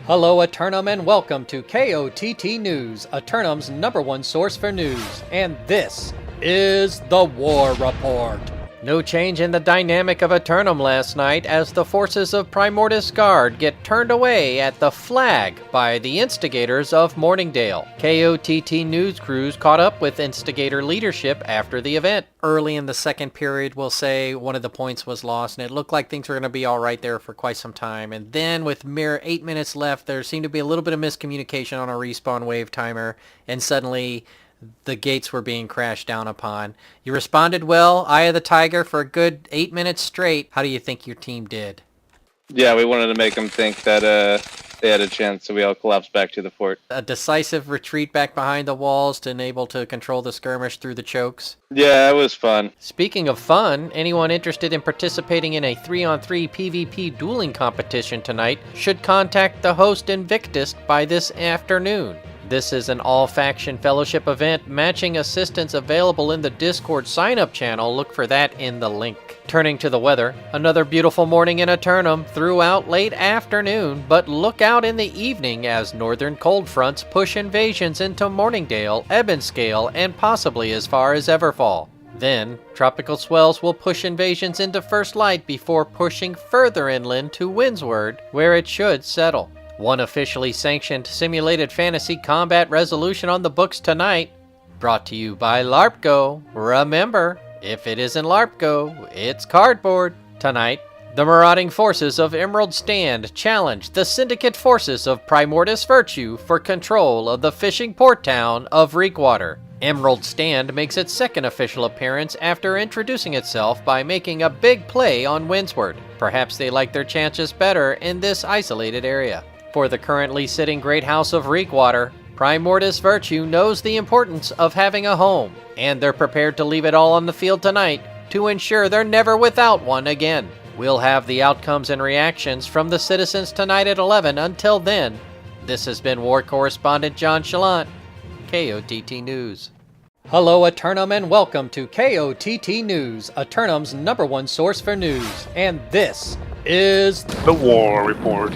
Hello Eternum and welcome to KOTT News, Eternum's #1 source for news, and this is the War Report. No change in the dynamic of Eternum last night as the forces of Primordius Guard get turned away at the flag by the instigators of Morningdale. KOTT news crews caught up with instigator leadership after the event. Early in the second period, we'll say one of the points was lost, and it looked like things were going to be all right there for quite some time. And then with mere 8 minutes left, there seemed to be a little bit of miscommunication on a respawn wave timer, and suddenly the gates were being crashed down upon. You responded well, Eye of the Tiger, for a good 8 minutes straight. How do you think your team did? Yeah, we wanted to make them think that they had a chance, so we all collapsed back to the fort. A decisive retreat back behind the walls to enable to control the skirmish through the chokes. Yeah, it was fun. Speaking of fun, anyone interested in participating in a 3-on-3 PvP dueling competition tonight should contact the host Invictus by this afternoon. This is an all-faction fellowship event, matching assistance available in the Discord sign-up channel. Look for that in the link. Turning to the weather, another beautiful morning in Eternum throughout late afternoon, but look out in the evening as northern cold fronts push invasions into Morningdale, Ebonscale, and possibly as far as Everfall. Then, tropical swells will push invasions into First Light before pushing further inland to Windsward, where it should settle. One officially sanctioned simulated fantasy combat resolution on the books tonight, brought to you by LARPGO. Remember, if it isn't LARPGO, it's cardboard. Tonight, the marauding forces of Emerald Stand challenge the syndicate forces of Primordius Virtue for control of the fishing port town of Reekwater. Emerald Stand makes its second official appearance after introducing itself by making a big play on Windsward. Perhaps they like their chances better in this isolated area. For the currently sitting Great House of Reekwater, Primordius Virtue knows the importance of having a home, and they're prepared to leave it all on the field tonight to ensure they're never without one again. We'll have the outcomes and reactions from the citizens tonight at 11. Until then, this has been War Correspondent JChalant, KOTT News. Hello Eternum and welcome to KOTT News, Eternum's #1 source for news, and this is the War Report.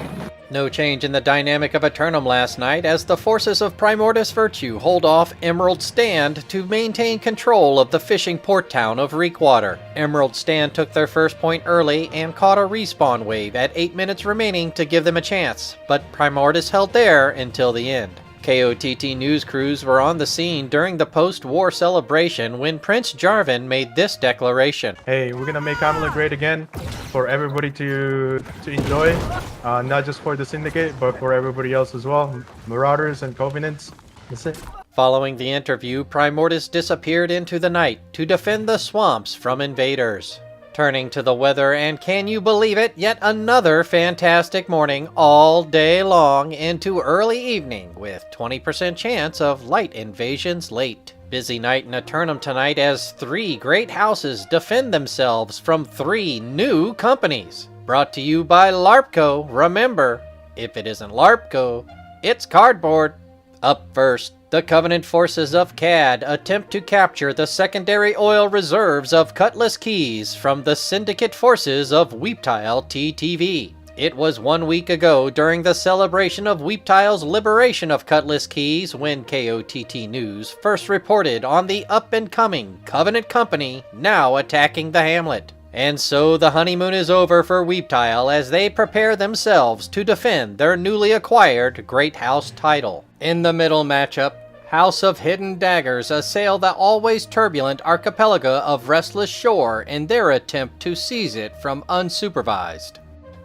No change in the dynamic of Eternum last night as the forces of Primordius Virtue hold off Emerald Stand to maintain control of the fishing port town of Reekwater. Emerald Stand took their first point early and caught a respawn wave at 8 minutes remaining to give them a chance, but Primordius held there until the end. KOTT news crews were on the scene during the post-war celebration when Prince Jarvan made this declaration. Hey, we're gonna make Amalur great again for everybody to enjoy, not just for the Syndicate, but for everybody else as well, Marauders and Covenants. That's it. Following the interview, Primordius disappeared into the night to defend the swamps from invaders. Turning to the weather, and can you believe it, yet another fantastic morning all day long into early evening with 20% chance of light invasions late. Busy night in Eternum tonight as 3 great houses defend themselves from 3 new companies. Brought to you by LARPGO. Remember, if it isn't LARPGO, it's cardboard. Up first, the Covenant forces of CAD attempt to capture the secondary oil reserves of Cutlass Keys from the syndicate forces of Weeptile TTV. It was 1 week ago during the celebration of Weeptile's liberation of Cutlass Keys when KOTT News first reported on the up-and-coming Covenant Company now attacking the hamlet. And so the honeymoon is over for Weeptile as they prepare themselves to defend their newly acquired Great House title. In the middle matchup, House of Hidden Daggers assail the always turbulent archipelago of Restless Shore in their attempt to seize it from unsupervised.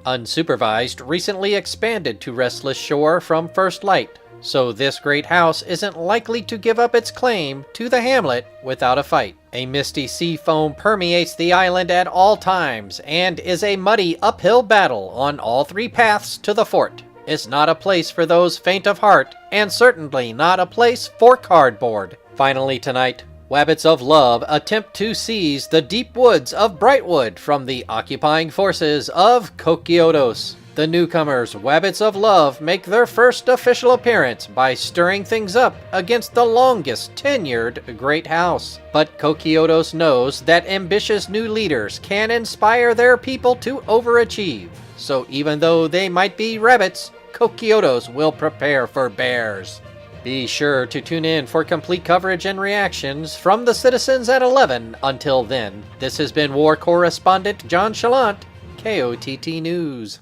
Unsupervised recently expanded to Restless Shore from First Light, so this great house isn't likely to give up its claim to the hamlet without a fight. A misty sea foam permeates the island at all times and is a muddy uphill battle on all 3 paths to the fort. It's not a place for those faint of heart, and certainly not a place for cardboard. Finally tonight, Wabbits of Love attempt to seize the deep woods of Brightwood from the occupying forces of Kokiotos. The newcomers, Wabbits of Love, make their first official appearance by stirring things up against the longest tenured Great House. But Kokiotos knows that ambitious new leaders can inspire their people to overachieve. So even though they might be rabbits, Kokiotos will prepare for bears. Be sure to tune in for complete coverage and reactions from the citizens at 11. Until then, this has been War Correspondent JChalant, KOTT News.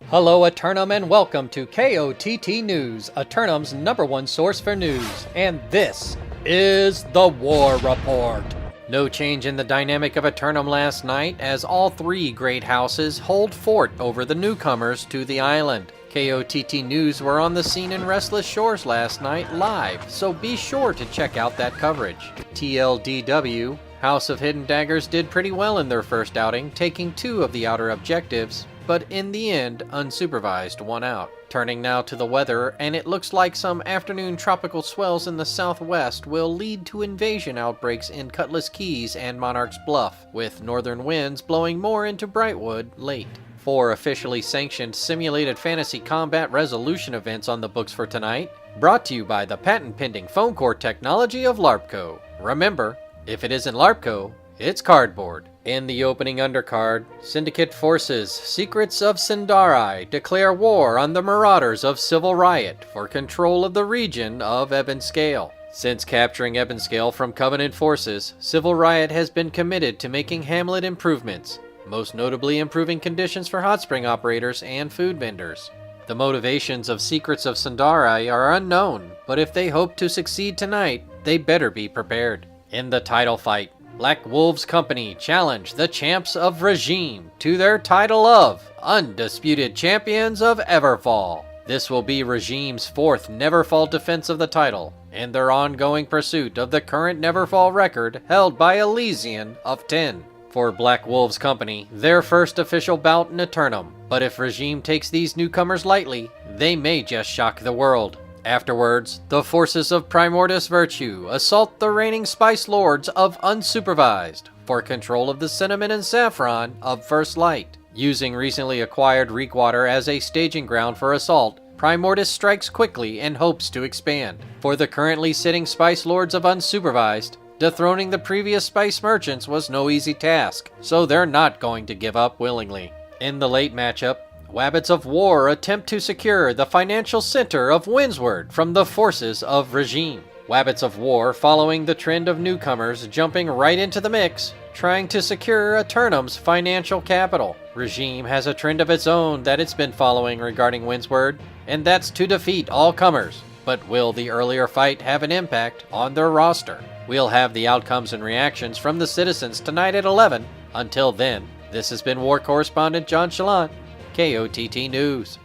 Hello Eternum and welcome to KOTT News, Eternum's #1 source for news, and this is the War Report. No change in the dynamic of Eternum last night, as all three great houses hold fort over the newcomers to the island. KOTT News were on the scene in Restless Shores last night live, so be sure to check out that coverage. TLDW, House of Hidden Daggers did pretty well in their first outing, taking 2 of the outer objectives, but in the end, unsupervised won out. Turning now to the weather, and it looks like some afternoon tropical swells in the southwest will lead to invasion outbreaks in Cutlass Keys and Monarch's Bluff, with northern winds blowing more into Brightwood late. 4 officially sanctioned simulated fantasy combat resolution events on the books for tonight, brought to you by the patent-pending foam core technology of LARPCO. Remember, if it isn't LARPCO, it's cardboard. In the opening undercard, Syndicate forces, Secrets of Sindarai, declare war on the Marauders of Civil Riot for control of the region of Ebonscale. Since capturing Ebonscale from Covenant forces, Civil Riot has been committed to making Hamlet improvements, most notably improving conditions for hot spring operators and food vendors. The motivations of Secrets of Sindarai are unknown, but if they hope to succeed tonight, they better be prepared. In the title fight, Black Wolves Company challenge the champs of Regime to their title of Undisputed Champions of Everfall. This will be Regime's 4th Neverfall defense of the title, and their ongoing pursuit of the current Neverfall record held by Elysian of 10. For Black Wolves Company, their first official bout in Eternum, but if Regime takes these newcomers lightly, they may just shock the world. Afterwards, the forces of Primordus Virtue assault the reigning Spice Lords of Unsupervised for control of the Cinnamon and Saffron of First Light. Using recently acquired Reekwater as a staging ground for assault, Primordus strikes quickly and hopes to expand. For the currently sitting Spice Lords of Unsupervised, dethroning the previous Spice Merchants was no easy task, so they're not going to give up willingly. In the late matchup, Wabbits of War attempt to secure the financial center of Windsward from the forces of Regime. Wabbits of War following the trend of newcomers jumping right into the mix, trying to secure Eternum's financial capital. Regime has a trend of its own that it's been following regarding Windsward, and that's to defeat all comers. But will the earlier fight have an impact on their roster? We'll have the outcomes and reactions from the citizens tonight at 11. Until then, this has been War Correspondent JChalant, KOTT News.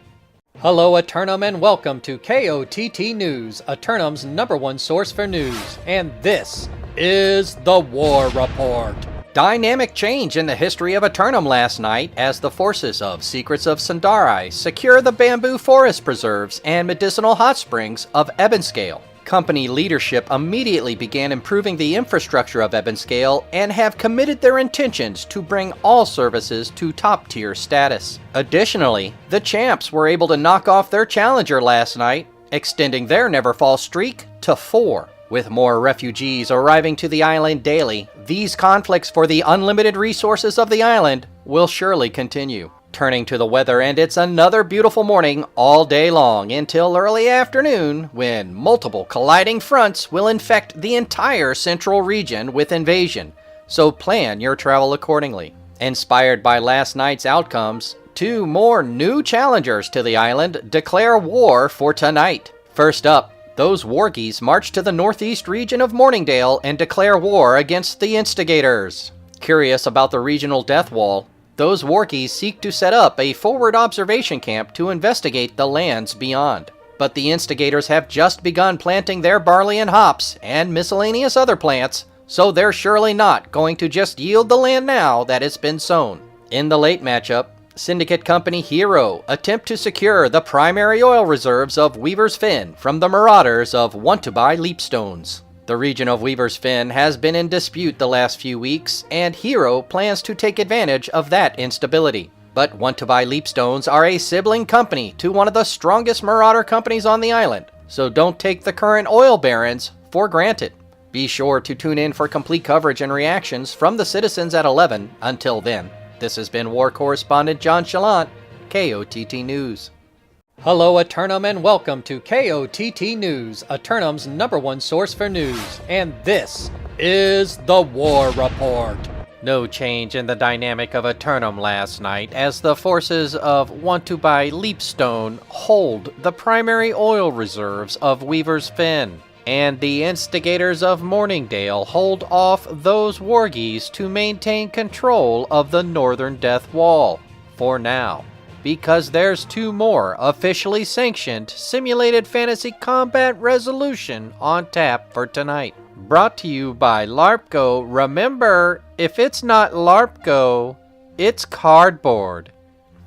Hello Eternum and welcome to KOTT News, Eternum's #1 source for news, and this is the War Report. Dynamic change in the history of Eternum last night as the forces of Secrets of Sindarai secure the bamboo forest preserves and medicinal hot springs of Ebonscale. Company leadership immediately began improving the infrastructure of Ebonscale and have committed their intentions to bring all services to top-tier status. Additionally, the champs were able to knock off their challenger last night, extending their Neverfall streak to 4. With more refugees arriving to the island daily, these conflicts for the unlimited resources of the island will surely continue. Turning to the weather, and it's another beautiful morning all day long until early afternoon when multiple colliding fronts will infect the entire central region with invasion, so plan your travel accordingly. Inspired by last night's outcomes, 2 more new challengers to the island declare war for tonight. First up, those Wargies march to the northeast region of Morningdale and declare war against the Instigators. Curious about the regional death wall, those Wargies seek to set up a forward observation camp to investigate the lands beyond. But the Instigators have just begun planting their barley and hops and miscellaneous other plants, so they're surely not going to just yield the land now that it's been sown. In the late matchup, Syndicate Company Hero attempt to secure the primary oil reserves of Weaver's Fen from the Marauders of Want to Buy Leapstones. The region of Weaver's Fen has been in dispute the last few weeks, and Hero plans to take advantage of that instability. But Want to Buy Leapstones are a sibling company to one of the strongest Marauder companies on the island, so don't take the current oil barons for granted. Be sure to tune in for complete coverage and reactions from the citizens at 11. Until then, this has been War Correspondent JChalant, KOTT News. Hello Eternum and welcome to KOTT News, Eternum's #1 source for news, and this is the War Report. No change in the dynamic of Eternum last night as the forces of Want to Buy Leapstone hold the primary oil reserves of Weaver's Fen, and the instigators of Morningdale hold off those wargies to maintain control of the Northern Death Wall, for now. Because there's 2 more officially sanctioned simulated fantasy combat resolution on tap for tonight. Brought to you by LARPGO. Remember, if it's not LARPGO, it's cardboard.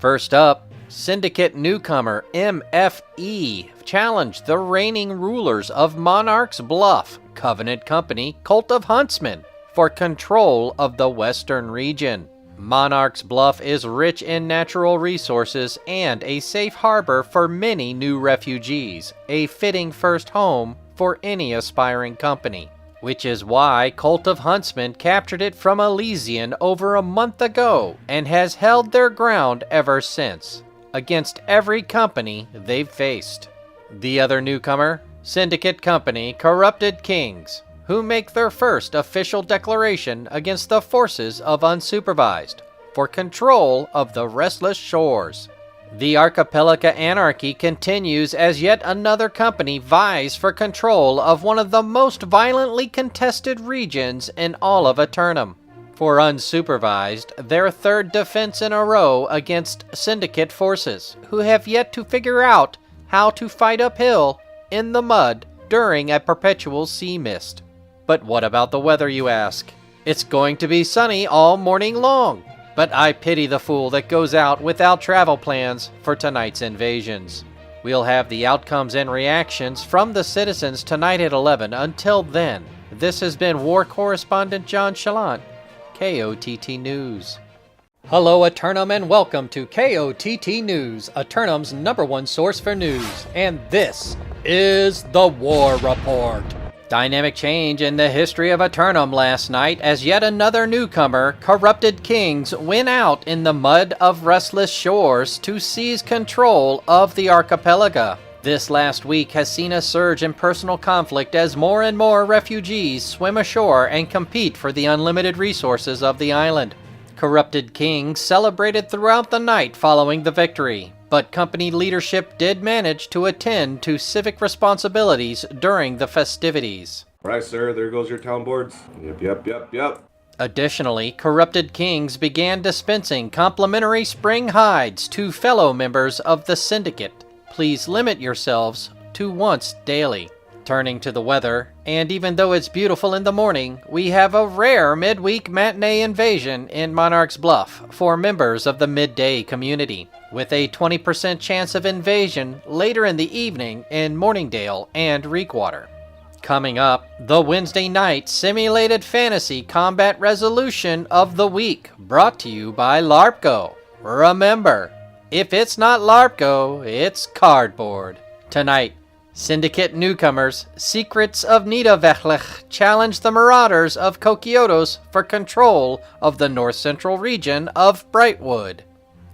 First up, Syndicate newcomer MFE challenged the reigning rulers of Monarch's Bluff, Covenant Company, Cult of Huntsmen, for control of the western region. Monarch's Bluff is rich in natural resources and a safe harbor for many new refugees, a fitting first home for any aspiring company. Which is why Cult of Huntsmen captured it from Elysian over a month ago and has held their ground ever since, against every company they've faced. The other newcomer, Syndicate Company Corrupted Kings, who make their first official declaration against the forces of Unsupervised for control of the Restless Shores. The Archipelago Anarchy continues as yet another company vies for control of one of the most violently contested regions in all of Eternum. For Unsupervised, their 3rd defense in a row against Syndicate forces, who have yet to figure out how to fight uphill in the mud during a perpetual sea mist. But what about the weather, you ask? It's going to be sunny all morning long. But I pity the fool that goes out without travel plans for tonight's invasions. We'll have the outcomes and reactions from the citizens tonight at 11. Until then, this has been War Correspondent JChalant, KOTT News. Hello Eternum and welcome to KOTT News, Eternum's #1 source for news, and this is the War Report. Dynamic change in the history of Eternum last night as yet another newcomer, Corrupted Kings, went out in the mud of Restless Shores to seize control of the archipelago. This last week has seen a surge in personal conflict as more and more refugees swim ashore and compete for the unlimited resources of the island. Corrupted Kings celebrated throughout the night following the victory, but company leadership did manage to attend to civic responsibilities during the festivities. All right, sir, there goes your town boards. Yep. Additionally, Corrupted Kings began dispensing complimentary spring hides to fellow members of the Syndicate. Please limit yourselves to once daily. Turning to the weather, and even though it's beautiful in the morning, we have a rare midweek matinee invasion in Monarch's Bluff for members of the midday community, with a 20% chance of invasion later in the evening in Morningdale and Reekwater. Coming up, the Wednesday night simulated fantasy combat resolution of the week, brought to you by LARPGO. Remember, if it's not LARPGO, it's cardboard. Tonight, Syndicate newcomers, Secrets of Niederwechlich, challenge the Marauders of Kokiotos for control of the north-central region of Brightwood.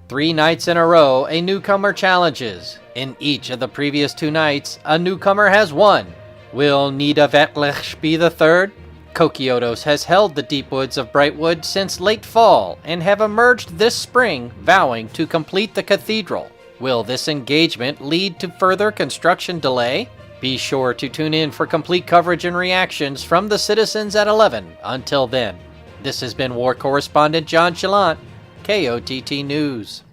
3 nights in a row, a newcomer challenges. In each of the previous 2 nights, a newcomer has won. Will Niederwechlich be the 3rd? Kokiotos has held the deep woods of Brightwood since late fall and have emerged this spring, vowing to complete the cathedral. Will this engagement lead to further construction delay? Be sure to tune in for complete coverage and reactions from the citizens at 11. Until then, this has been War Correspondent JChalant, KOTT News.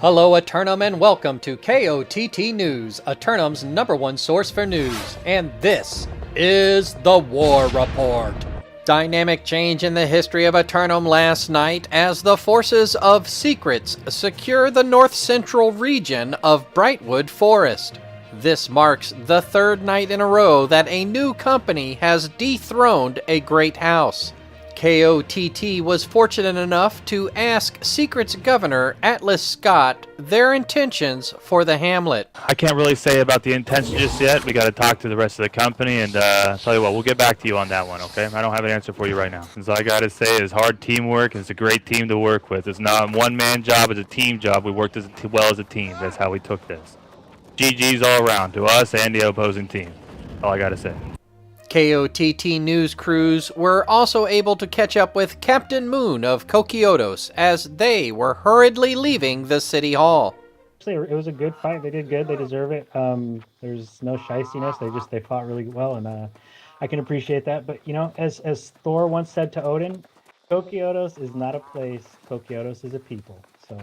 Hello Eternum and welcome to KOTT News, Eternum's #1 source for news, and this is the War Report. Dynamic change in the history of Eternum last night as the forces of Secrets secure the north-central region of Brightwood Forest. This marks the 3rd night in a row that a new company has dethroned a great house. KOTT was fortunate enough to ask Secret's governor, Atlas Scott, their intentions for the hamlet. I can't really say about the intention just yet. We got to talk to the rest of the company, and tell you what, we'll get back to you on that one, okay? I don't have an answer for you right now. All I got to say is hard teamwork. It's a great team to work with. It's not a one-man job. It's a team job. We worked well as a team. That's how we took this. GG's all around to us and the opposing team. All I got to say. KOTT news crews were also able to catch up with Captain Moon of Kokiotos as they were hurriedly leaving the city hall. It was a good fight. They did good. They deserve it. There's no shystiness. They fought really well, and I can appreciate that. But, you know, as Thor once said to Odin, Kokiotos is not a place. Kokiotos is a people. So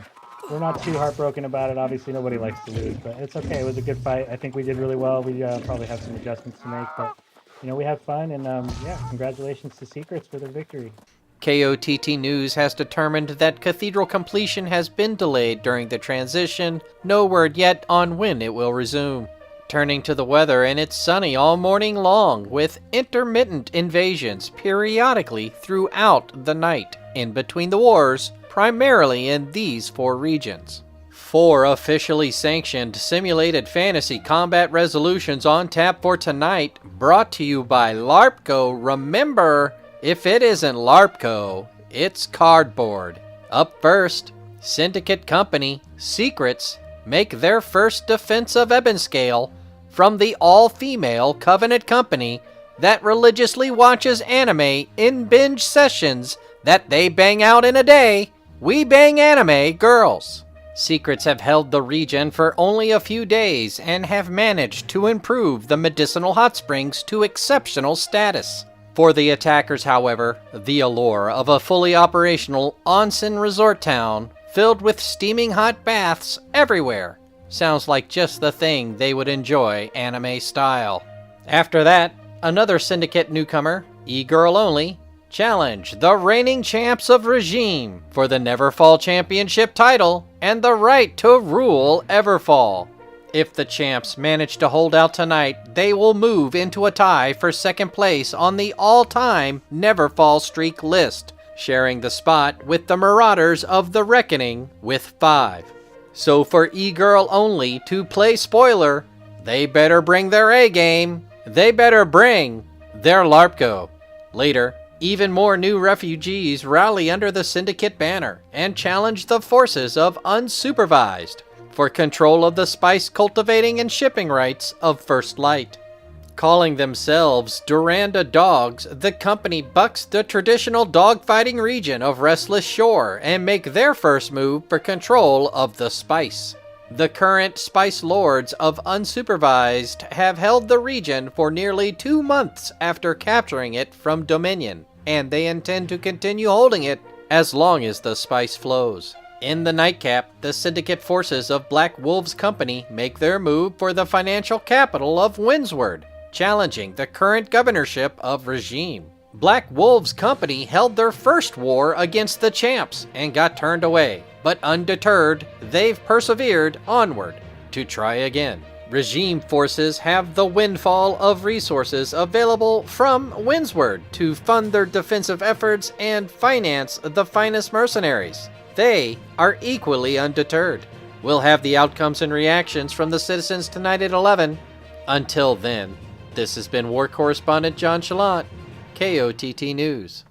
we're not too heartbroken about it. Obviously, nobody likes to lose, but it's okay. It was a good fight. I think we did really well. We probably have some adjustments to make, but you know, we had fun, and yeah, congratulations to Secrets for their victory. KOTT News has determined that Cathedral completion has been delayed during the transition. No word yet on when it will resume. Turning to the weather, and it's sunny all morning long, with intermittent invasions periodically throughout the night, in between the wars, primarily in these 4 regions. 4 officially sanctioned simulated fantasy combat resolutions on tap for tonight, brought to you by LARPCO. Remember, if it isn't LARPCO, it's cardboard. Up first, Syndicate Company, Secrets, make their first defense of Ebonscale from the all-female Covenant Company that religiously watches anime in binge sessions that they bang out in a day. We bang anime, girls. Secrets have held the region for only a few days and have managed to improve the medicinal hot springs to exceptional status. For the attackers, however, the allure of a fully operational onsen resort town filled with steaming hot baths everywhere sounds like just the thing they would enjoy anime style. After that, another Syndicate newcomer, e-girl only, challenge the reigning champs of Regime for the Neverfall Championship title and the right to rule Everfall. If the champs manage to hold out tonight, they will move into a tie for second place on the all-time Neverfall streak list, sharing the spot with the Marauders of the Reckoning with 5. So for e-girl only to play spoiler, they better bring their A-game. They better bring their LARPCO. Later, even more new refugees rally under the Syndicate banner and challenge the forces of Unsupervised for control of the spice cultivating and shipping rights of First Light. Calling themselves Duranda Dogs, the company bucks the traditional dogfighting region of Restless Shore and make their first move for control of the spice. The current Spice Lords of Unsupervised have held the region for nearly 2 months after capturing it from Dominion, and they intend to continue holding it as long as the spice flows. In the nightcap, the Syndicate forces of Black Wolves Company make their move for the financial capital of Windsward, challenging the current governorship of Regime. Black Wolves Company held their first war against the champs and got turned away, but undeterred, they've persevered onward to try again. Regime forces have the windfall of resources available from Windsward to fund their defensive efforts and finance the finest mercenaries. They are equally undeterred. We'll have the outcomes and reactions from the citizens tonight at 11. Until then, this has been War Correspondent JChalant, KOTT News.